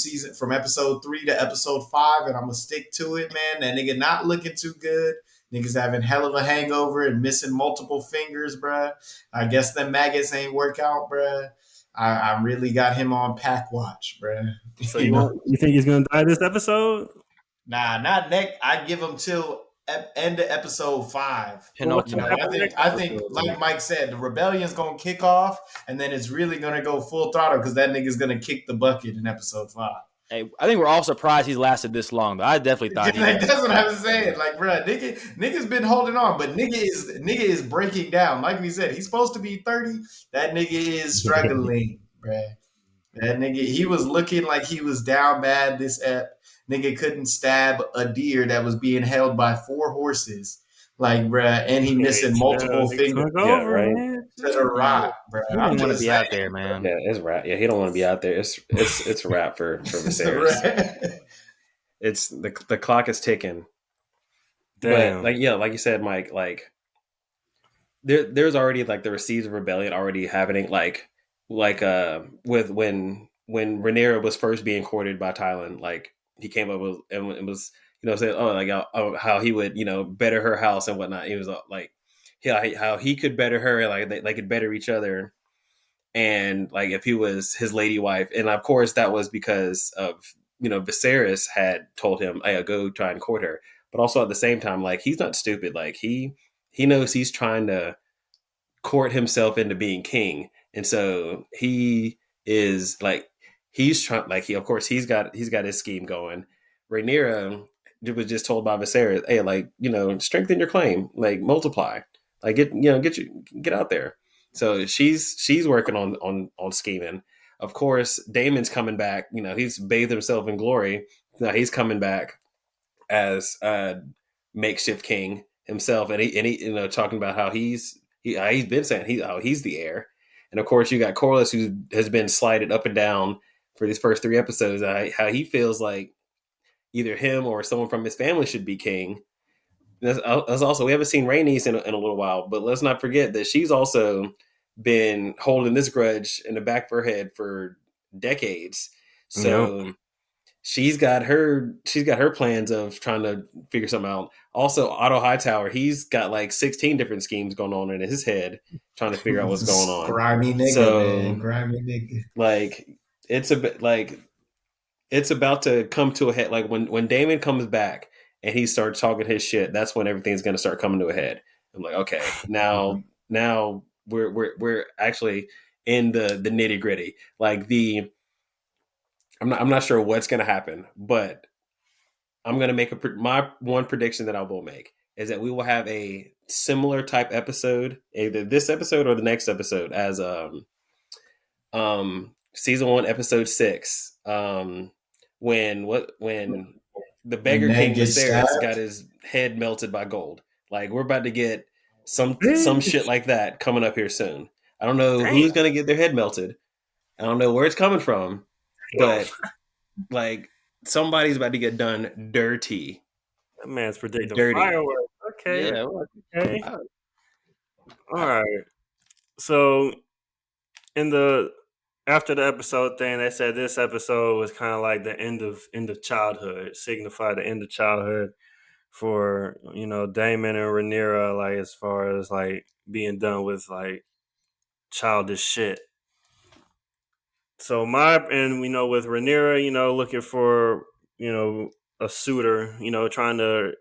episode 3 to episode 5, and I'm gonna stick to it, man. That nigga not looking too good. Niggas having hell of a hangover and missing multiple fingers, bruh. I guess the maggots ain't work out, bruh. I really got him on pack watch, bruh. So You know? you think he's gonna die this episode? Nah, not next. I give him till end of episode 5. Penultimate. I think, like Mike said, the rebellion's gonna kick off, and then it's really gonna go full throttle because that nigga's gonna kick the bucket in episode 5. Hey, I think we're all surprised he's lasted this long, though. I definitely thought That's what I was saying. Like, bro, nigga's been holding on, but nigga is breaking down. Like we said, he's supposed to be 30. That nigga is struggling, bro. That nigga, he was looking like he was down bad this ep. Nigga couldn't stab a deer that was being held by 4 horses. Like, bruh, and he missing multiple fingers Yeah, right. to the rock, bruh. He don't want to be out there, man. Yeah, it's rap. Yeah, he don't want to be out there. It's a rap for Viserys. It's the clock is ticking. Damn. But like you said, Mike, like there's already like the receipts of rebellion already happening. Like with when Rhaenyra was first being courted by Tylan, like he came up with and it was saying how he would better her house and whatnot. He was like how he could better her, like they could better each other, and like if he was his lady wife, and of course that was because of Viserys had told him, "Hey, go try and court her," but also at the same time, like he's not stupid, like he knows he's trying to court himself into being king, and so he is like he's trying, like he's got his scheme going. Rhaenyra was just told by Viserys, "Hey, like strengthen your claim, like multiply, like get out there." So she's working on scheming. Of course, Daemon's coming back. He's bathed himself in glory. Now he's coming back as a makeshift king himself, and he talking about how he's been saying he's the heir. And of course, you got Corlys, who has been slighted up and down for these first 3 episodes. How he feels like either him or someone from his family should be king. That's also, we haven't seen Rhaenys in a little while, but let's not forget that she's also been holding this grudge in the back of her head for decades. So she's got her plans of trying to figure something out. Also, Otto Hightower, he's got like 16 different schemes going on in his head, trying to figure out what's going on. Grimy nigga, man. Grimy nigga. Like it's a bit like it's about to come to a head. Like when Daemon comes back and he starts talking his shit, that's when everything's going to start coming to a head. I'm like, okay, now we're actually in the nitty gritty. Like I'm not sure what's going to happen, but I'm going to make my one prediction that I will make is that we will have a similar type episode, either this episode or the next episode, as season 1, episode 6, when the beggar king Viserys got his head melted by gold. Like we're about to get some shit like that coming up here soon. I don't know who's going to get their head melted. I don't know where it's coming from, but like somebody's about to get done dirty. That man's predicting Dirty. fireworks. Okay. Yeah. Okay. All right. So after the episode thing, they said this episode was kind of like the end of childhood, signified the end of childhood for Daemon and Rhaenyra, like as far as like being done with like childish shit. So with Rhaenyra, looking for a suitor, trying to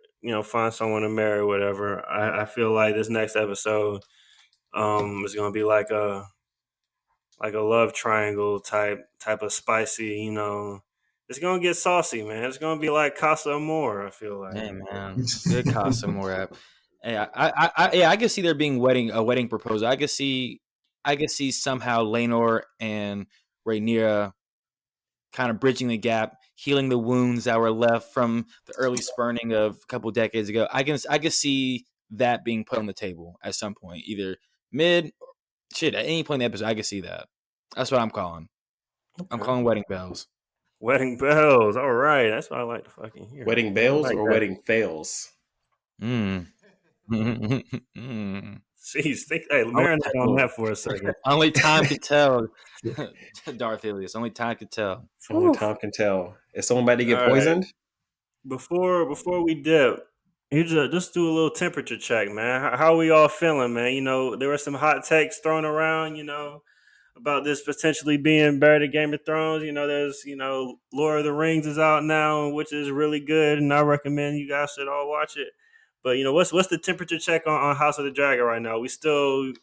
find someone to marry, or whatever. I feel like this next episode is gonna be like a love triangle type of spicy, it's gonna get saucy, man. It's gonna be like Casa Amor. I feel like. Hey man, good Casa more. Hey, yeah, I could see there being a wedding proposal. I could see somehow Laenor and Rhaenyra kind of bridging the gap, healing the wounds that were left from the early spurning of a couple decades ago. I can see that being put on the table at some point, either mid shit at any point in the episode. I can see that. That's what I'm calling. I'm Okay. calling wedding bells. Wedding bells. All right, that's what I like to fucking hear. Wedding I bells like or that. wedding fails? Mm. Only Jeez, hey, marinate on that for a second. time can tell. Darth Ilias. Only time can tell. Only Whew. time can tell. Is someone about to get All right. poisoned? Before we dip, you just do a little temperature check, man. How we all feeling, man? You know, there were some hot takes thrown around, you know, about this potentially being better than Game of Thrones. You know, there's, you know, Lord of the Rings is out now, which is really good, and I recommend you guys should all watch it. But you know, what's the temperature check on House of the Dragon right now? We still,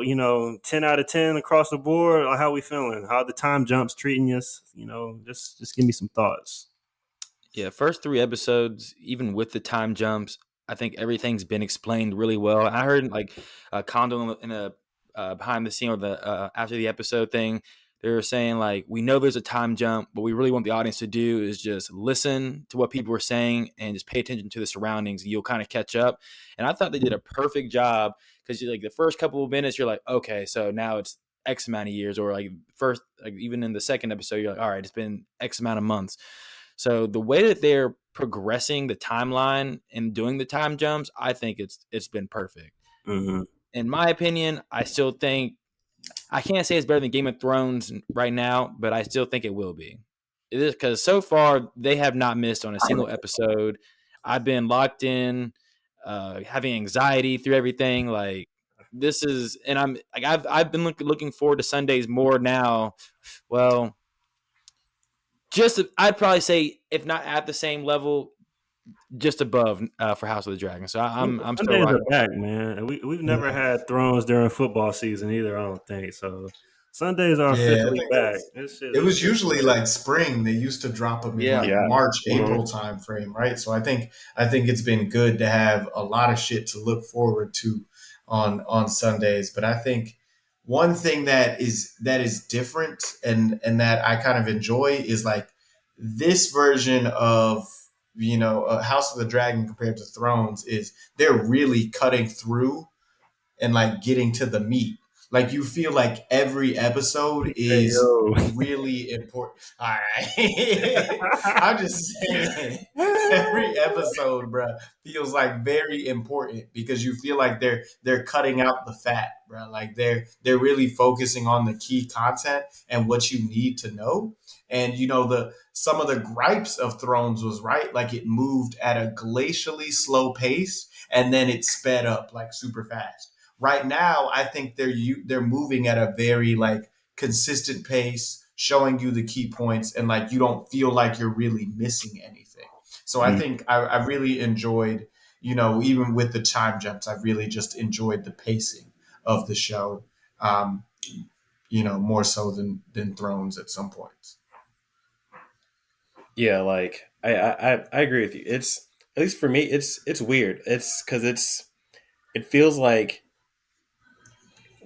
you know, 10 out of 10 across the board. Or how we feeling? How the time jumps treating us? You know, just give me some thoughts. Yeah, first 3 episodes, even with the time jumps, I think everything's been explained really well. I heard like Condon in a behind the scene or the after the episode thing, they were saying like we know there's a time jump, but we really want the audience to do is just listen to what people are saying and just pay attention to the surroundings. And you'll kind of catch up. And I thought they did a perfect job because like the first couple of minutes, you're like, okay, so now it's X amount of years, or like first, like even in the second episode, you're like, all right, it's been X amount of months. So the way that they're progressing the timeline and doing the time jumps, I think it's been perfect. Mm-hmm. In my opinion, I still think I can't say it's better than Game of Thrones right now, but I still think it will be. It is because so far they have not missed on a single episode. I've been locked in, having anxiety through everything. Like this is, and I'm like I've been looking forward to Sundays more now. Well, just I'd probably say if not at the same level, just above for House of the Dragon. So I'm still Sundays are rocking. back, man. We've never had Thrones during football season either. I don't think so. Sundays are Yeah, I officially think back. that's. This shit, It this was shit. usually like spring. They used to drop them in Yeah. like Yeah. March, Mhm. April time frame, right? So I think it's been good to have a lot of shit to look forward to on Sundays. But I think one thing that is different and that I kind of enjoy is like this version of House of the Dragon compared to Thrones is they're really cutting through and like getting to the meat. Like you feel like every episode Hey is yo. really important. All right. I'm just saying every episode, bro, feels like very important because you feel like they're cutting out the fat, bro. Like they're really focusing on the key content and what you need to know. And the some of the gripes of Thrones was right, like it moved at a glacially slow pace and then it sped up like super fast. Right now, I think they're moving at a very like consistent pace, showing you the key points, and like you don't feel like you're really missing anything. So I Mm. think I really enjoyed, even with the time jumps, I really just enjoyed the pacing of the show, um, more so than Thrones at some points. Yeah, like I agree with you. It's at least for me, it's weird. It's because it feels like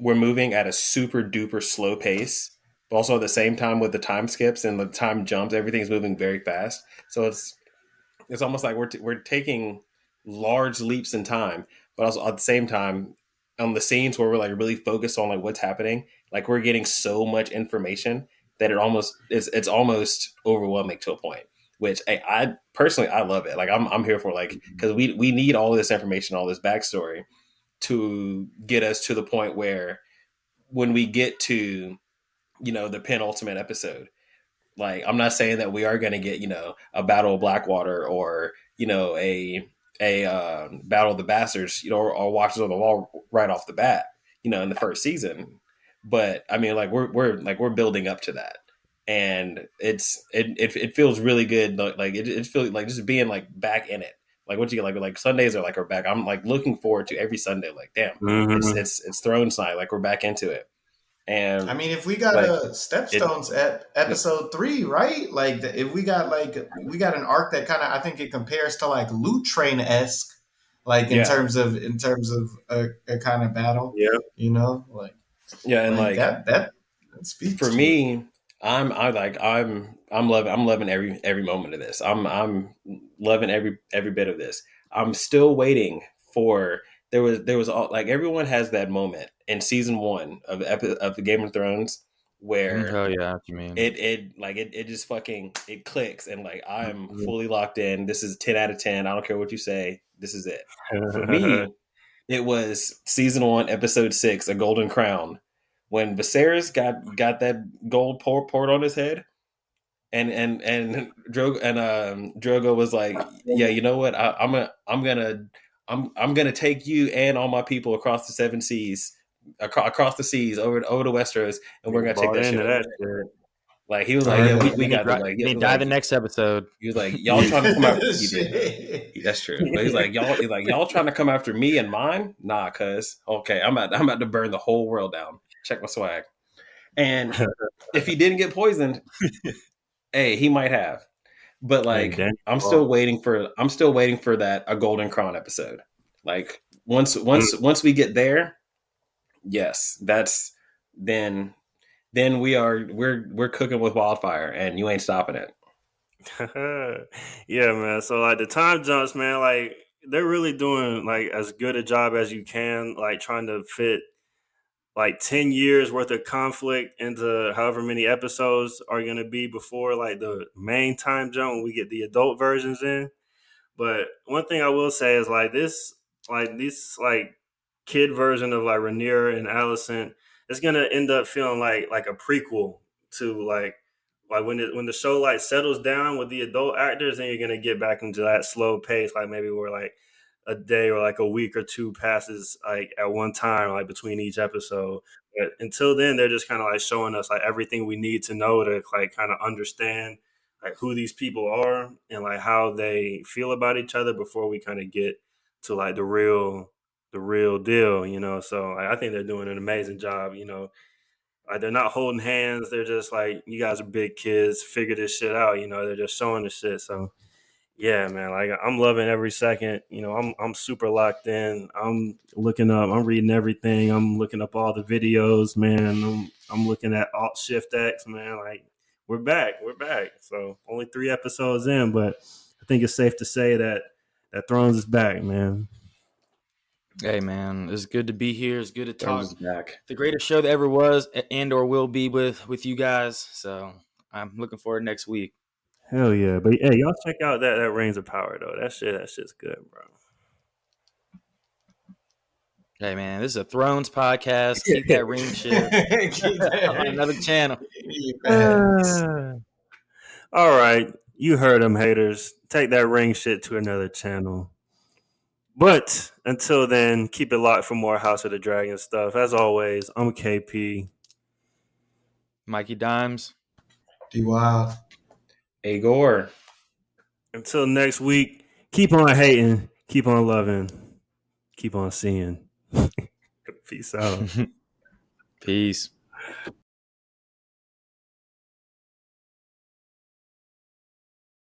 we're moving at a super duper slow pace, but also at the same time with the time skips and the time jumps, everything's moving very fast. So it's almost like we're taking large leaps in time, but also at the same time on the scenes where we're like really focused on like what's happening, like we're getting so much information that it's almost overwhelming to a point. Which I personally I love it. Like I'm here for like because we need all this information, all this backstory to get us to the point where when we get to the penultimate episode, like I'm not saying that we are going to get a Battle of Blackwater or a Battle of the Bastards, or Watchers on the Wall right off the bat, in the first season. But I mean, like we're building up to that, and it feels really good. Like it feels like just being like back in it. Like what you get like Sundays are like we're back. I'm like looking forward to every Sunday. Like damn, Mhm. it's Thrones night. Like we're back into it. And I mean, if we got like a it, Stepstones at episode 3, right? Like, if we got an arc that kind of, I think it compares to like Loot Train esque, like yeah, in terms of a kind of battle, Yeah. you know, like yeah, and like like that speaks for to it. me, I'm loving every moment of this. I'm loving every bit of this. I'm still waiting for there was all like everyone has that moment in season 1 of the Game of Thrones where Oh yeah, what you mean? it just fucking it clicks and like I'm fully locked in. This is 10 out of 10. I don't care what you say. This is it. For me, it was season 1, episode 6, A Golden Crown, when Viserys got that gold poured on his head, and Drogo was like, yeah, you know what? I'm gonna take you and all my people across the 7 seas, across the seas over to Westeros, and we're gonna take Bought that shit into over that there. shit. Like he was like, yeah, we Then he got this. Like then he died like the next episode. he was like, y'all trying to come out. He did though. Shit. That's true. But he's like, y'all trying to come after me and mine? Nah, cuz. Okay, I'm about to burn the whole world down. Check my swag. And if he didn't get poisoned, hey, he might have. But Hey, like, Dan. I'm still waiting for that A Golden Crown episode. Like once we get there, yes, that's then we're cooking with wildfire and you ain't stopping it. Yeah, man. So like the time jumps, man, like they're really doing like as good a job as you can, like trying to fit like 10 years worth of conflict into however many episodes are going to be before like the main time jump when we get the adult versions in. But one thing I will say is like this kid version of like Rhaenyra and Alicent, it's gonna end up feeling like a prequel to like when the show like settles down with the adult actors, then you're gonna get back into that slow pace, like maybe where like a day or like a week or two passes like at one time, like between each episode. But until then, they're just kind of like showing us like everything we need to know to like kind of understand like who these people are and like how they feel about each other before we kind of get to like the real deal, you know. So I think they're doing an amazing job, you know. Like they're not holding hands, they're just like, you guys are big kids, figure this shit out, you know. They're just showing the shit. So yeah, man, like I'm loving every second. You know, I'm super locked in. I'm looking up, I'm reading everything. I'm looking up all the videos, man. I'm looking at Alt Shift X, man. Like we're back, we're back. So only 3 episodes in, but I think it's safe to say that Thrones is back, man. Hey man, it's good to be here. It's good to Thrones talk is back. the greatest show that ever was and or will be with you guys. So I'm looking forward next week. Hell yeah. But hey, y'all check out that Reigns of Power though. That shit's good, bro. Hey man, this is a Thrones podcast. Keep that ring shit Keep on that- another channel. keep that. All right. You heard them, haters. Take that ring shit to another channel. But until then, keep it locked for more House of the Dragon stuff. As always, I'm KP. Mikey Dimes. D-Wild. Agor. Until next week, keep on hating, keep on loving, keep on seeing. Peace out. Peace.